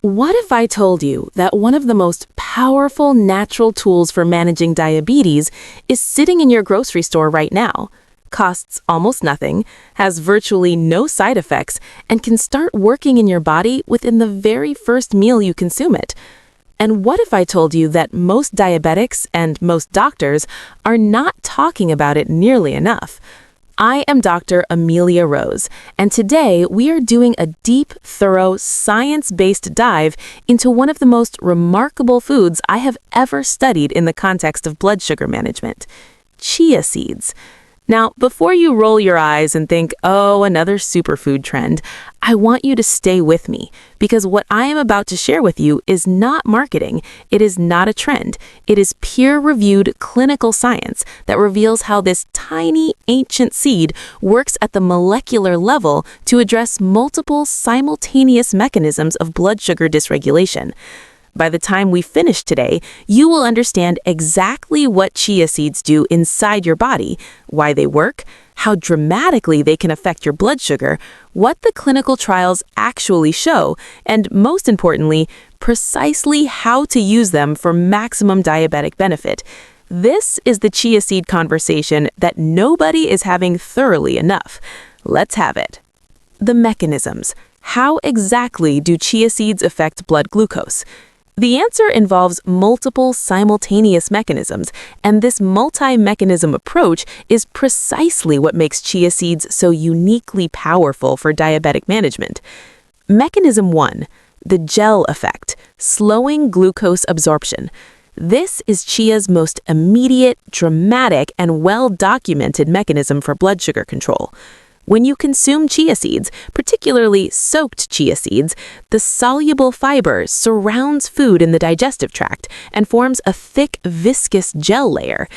What if I told you that one of the most powerful natural tools for managing diabetes is sitting in your grocery store right now? Costs almost nothing, has virtually no side effects, and can start working in your body within the very first meal you consume it. And what if I told you that most diabetics and most doctors are not talking about it nearly enough? I am Dr. Amelia Rose, and today we are doing a deep, thorough, science-based dive into one of the most remarkable foods I have ever studied in the context of blood sugar management: chia seeds. Now, before you roll your eyes and think, oh, another superfood trend, I want you to stay with me, because what I am about to share with you is not marketing, it is not a trend, it is peer-reviewed clinical science that reveals how this tiny, ancient seed works at the molecular level to address multiple simultaneous mechanisms of blood sugar dysregulation. By the time we finish today, you will understand exactly what chia seeds do inside your body, why they work, how dramatically they can affect your blood sugar, what the clinical trials actually show, and most importantly, precisely how to use them for maximum diabetic benefit. This is the chia seed conversation that nobody is having thoroughly enough. Let's have it. The mechanisms. How exactly do chia seeds affect blood glucose? The answer involves multiple simultaneous mechanisms, and this multi-mechanism approach is precisely what makes chia seeds so uniquely powerful for diabetic management. Mechanism 1, the gel effect, slowing glucose absorption. This is chia's most immediate, dramatic, and well-documented mechanism for blood sugar control. When you consume chia seeds, particularly soaked chia seeds, the soluble fiber surrounds food in the digestive tract and forms a thick, viscous gel layer.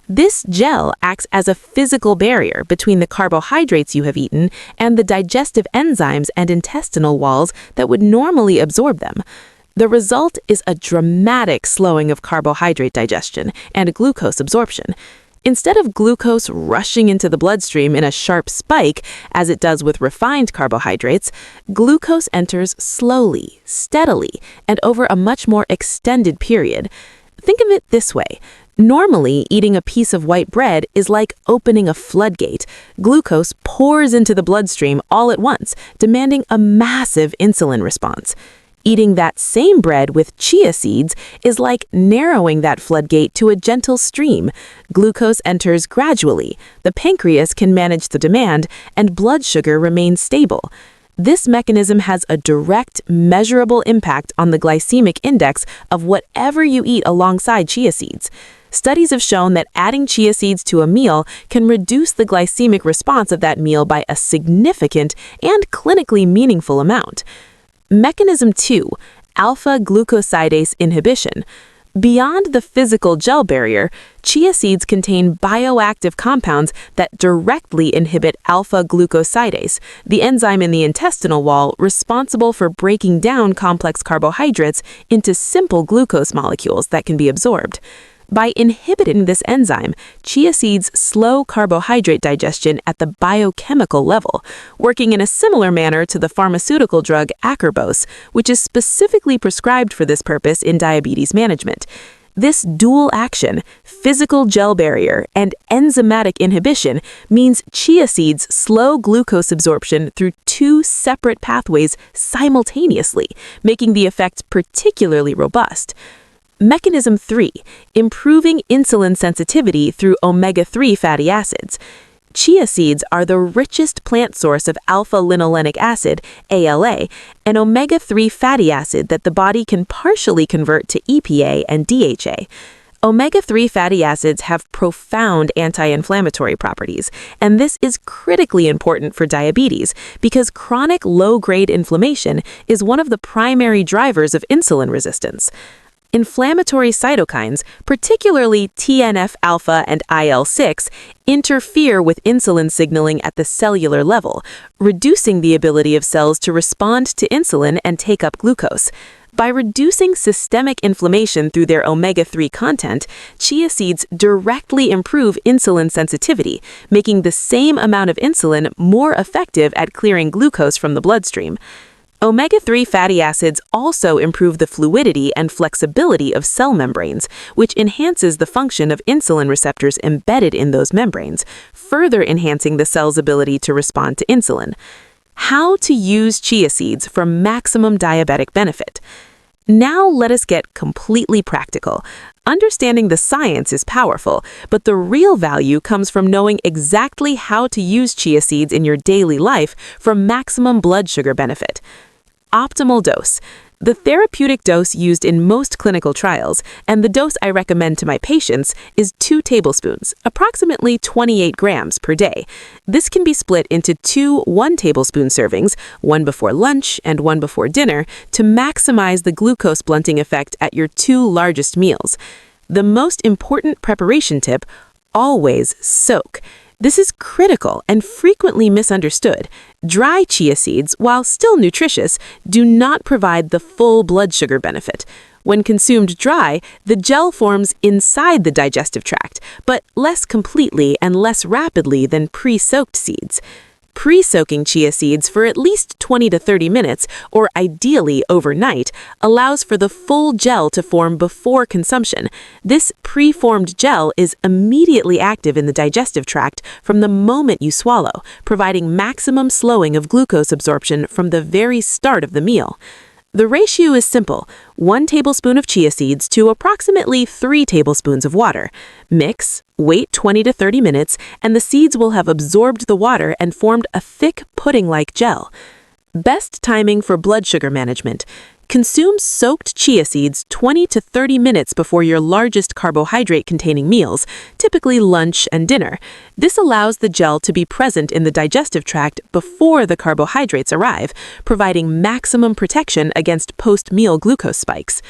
This gel acts as a physical barrier between the carbohydrates you have eaten and the digestive enzymes and intestinal walls that would normally absorb them. The result is a dramatic slowing of carbohydrate digestion and glucose absorption. Instead of glucose rushing into the bloodstream in a sharp spike, as it does with refined carbohydrates, glucose enters slowly, steadily, and over a much more extended period. Think of it this way. Normally, eating a piece of white bread is like opening a floodgate. Glucose pours into the bloodstream all at once, demanding a massive insulin response. Eating that same bread with chia seeds is like narrowing that floodgate to a gentle stream. Glucose enters gradually, the pancreas can manage the demand, and blood sugar remains stable. This mechanism has a direct, measurable impact on the glycemic index of whatever you eat alongside chia seeds. Studies have shown that adding chia seeds to a meal can reduce the glycemic response of that meal by a significant and clinically meaningful amount. Mechanism 2, alpha-glucosidase inhibition. Beyond the physical gel barrier, chia seeds contain bioactive compounds that directly inhibit alpha-glucosidase, the enzyme in the intestinal wall responsible for breaking down complex carbohydrates into simple glucose molecules that can be absorbed. By inhibiting this enzyme, chia seeds slow carbohydrate digestion at the biochemical level, working in a similar manner to the pharmaceutical drug acarbose, which is specifically prescribed for this purpose in diabetes management. This dual action, physical gel barrier and enzymatic inhibition, means chia seeds slow glucose absorption through two separate pathways simultaneously, making the effect particularly robust. Mechanism 3, improving insulin sensitivity through omega-3 fatty acids. Chia seeds are the richest plant source of alpha-linolenic acid, ALA, an omega-3 fatty acid that the body can partially convert to EPA and DHA. Omega-3 fatty acids have profound anti-inflammatory properties, and this is critically important for diabetes because chronic low-grade inflammation is one of the primary drivers of insulin resistance. Inflammatory cytokines, particularly TNF-alpha and IL-6, interfere with insulin signaling at the cellular level, reducing the ability of cells to respond to insulin and take up glucose. By reducing systemic inflammation through their omega-3 content, chia seeds directly improve insulin sensitivity, making the same amount of insulin more effective at clearing glucose from the bloodstream. Omega-3 fatty acids also improve the fluidity and flexibility of cell membranes, which enhances the function of insulin receptors embedded in those membranes, further enhancing the cell's ability to respond to insulin. How to use chia seeds for maximum diabetic benefit. Now let us get completely practical. Understanding the science is powerful, but the real value comes from knowing exactly how to use chia seeds in your daily life for maximum blood sugar benefit. Optimal dose. The therapeutic dose used in most clinical trials, and the dose I recommend to my patients, is 2 tablespoons, approximately 28 grams per day. This can be split into 2 1-tablespoon servings, one before lunch and one before dinner, to maximize the glucose blunting effect at your 2 largest meals. The most important preparation tip: always soak. This is critical and frequently misunderstood. Dry chia seeds, while still nutritious, do not provide the full blood sugar benefit. When consumed dry, the gel forms inside the digestive tract, but less completely and less rapidly than pre-soaked seeds. Pre-soaking chia seeds for at least 20 to 30 minutes, or ideally overnight, allows for the full gel to form before consumption. This pre-formed gel is immediately active in the digestive tract from the moment you swallow, providing maximum slowing of glucose absorption from the very start of the meal. The ratio is simple: 1 tablespoon of chia seeds to approximately 3 tablespoons of water. Mix, wait 20 to 30 minutes, and the seeds will have absorbed the water and formed a thick pudding-like gel. Best timing for blood sugar management. Consume soaked chia seeds 20 to 30 minutes before your largest carbohydrate-containing meals, typically lunch and dinner. This allows the gel to be present in the digestive tract before the carbohydrates arrive, providing maximum protection against post-meal glucose spikes.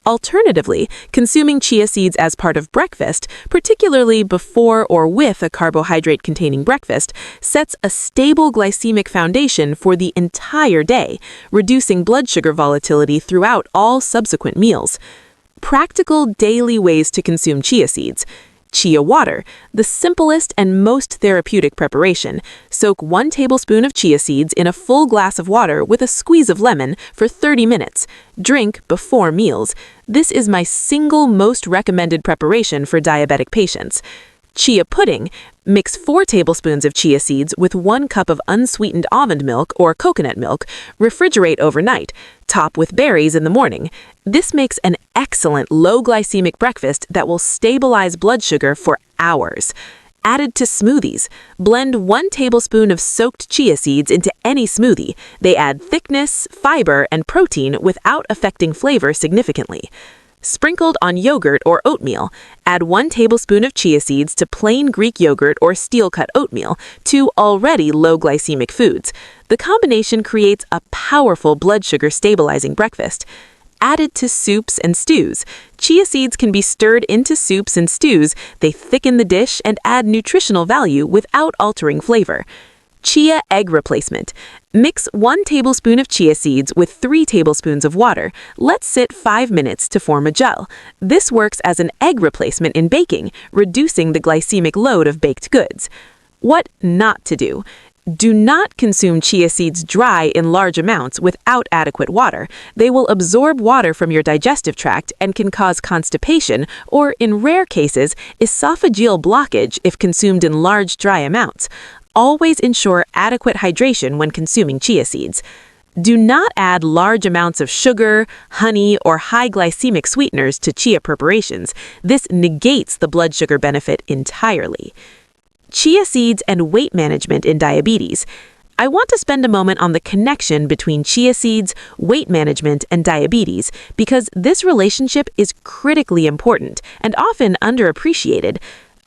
Alternatively, consuming chia seeds as part of breakfast, particularly before or with a carbohydrate-containing breakfast, sets a stable glycemic foundation for the entire day, reducing blood sugar volatility throughout all subsequent meals. Practical daily ways to consume chia seeds. Chia water, the simplest and most therapeutic preparation. Soak 1 tablespoon of chia seeds in a full glass of water with a squeeze of lemon for 30 minutes. Drink before meals. This is my single most recommended preparation for diabetic patients. Chia pudding. Mix 4 tablespoons of chia seeds with 1 cup of unsweetened almond milk or coconut milk. Refrigerate overnight. Top with berries in the morning. This makes an excellent low glycemic breakfast that will stabilize blood sugar for hours. Added to smoothies. Blend 1 tablespoon of soaked chia seeds into any smoothie. They add thickness, fiber, and protein without affecting flavor significantly. Sprinkled on yogurt or oatmeal, add 1 tablespoon of chia seeds to plain Greek yogurt or steel-cut oatmeal, 2 already low glycemic foods. The combination creates a powerful blood sugar stabilizing breakfast. Added to soups and stews. Chia seeds can be stirred into soups and stews. They thicken the dish and add nutritional value without altering flavor. Chia egg replacement. Mix 1 tablespoon of chia seeds with 3 tablespoons of water. Let sit 5 minutes to form a gel. This works as an egg replacement in baking, reducing the glycemic load of baked goods. What not to do. Do not consume chia seeds dry in large amounts without adequate water. They will absorb water from your digestive tract and can cause constipation or, in rare cases, esophageal blockage if consumed in large dry amounts. Always ensure adequate hydration when consuming chia seeds. Do not add large amounts of sugar, honey, or high glycemic sweeteners to chia preparations. This negates the blood sugar benefit entirely. Chia seeds and weight management in diabetes. I want to spend a moment on the connection between chia seeds, weight management, and diabetes because this relationship is critically important and often underappreciated.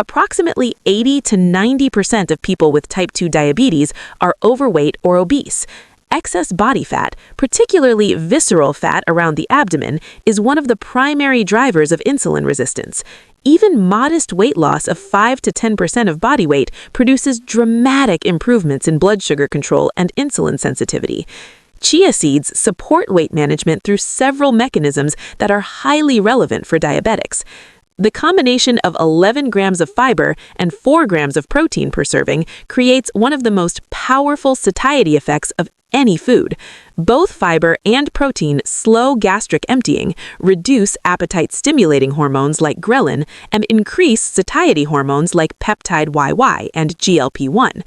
Approximately 80 to 90% of people with type 2 diabetes are overweight or obese. Excess body fat, particularly visceral fat around the abdomen, is one of the primary drivers of insulin resistance. Even modest weight loss of 5 to 10% of body weight produces dramatic improvements in blood sugar control and insulin sensitivity. Chia seeds support weight management through several mechanisms that are highly relevant for diabetics. The combination of 11 grams of fiber and 4 grams of protein per serving creates one of the most powerful satiety effects of any food. Both fiber and protein slow gastric emptying, reduce appetite-stimulating hormones like ghrelin, and increase satiety hormones like peptide YY and GLP-1.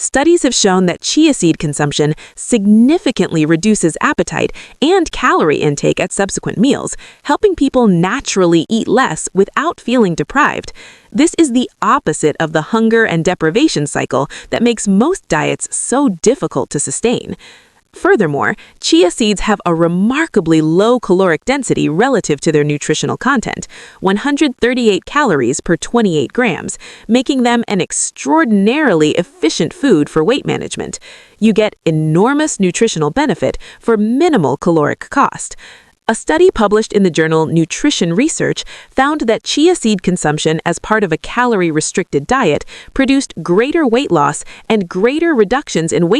Studies have shown that chia seed consumption significantly reduces appetite and calorie intake at subsequent meals, helping people naturally eat less without feeling deprived. This is the opposite of the hunger and deprivation cycle that makes most diets so difficult to sustain. Furthermore, chia seeds have a remarkably low caloric density relative to their nutritional content, 138 calories per 28 grams, making them an extraordinarily efficient food for weight management. You get enormous nutritional benefit for minimal caloric cost. A study published in the journal Nutrition Research found that chia seed consumption as part of a calorie-restricted diet produced greater weight loss and greater reductions in weight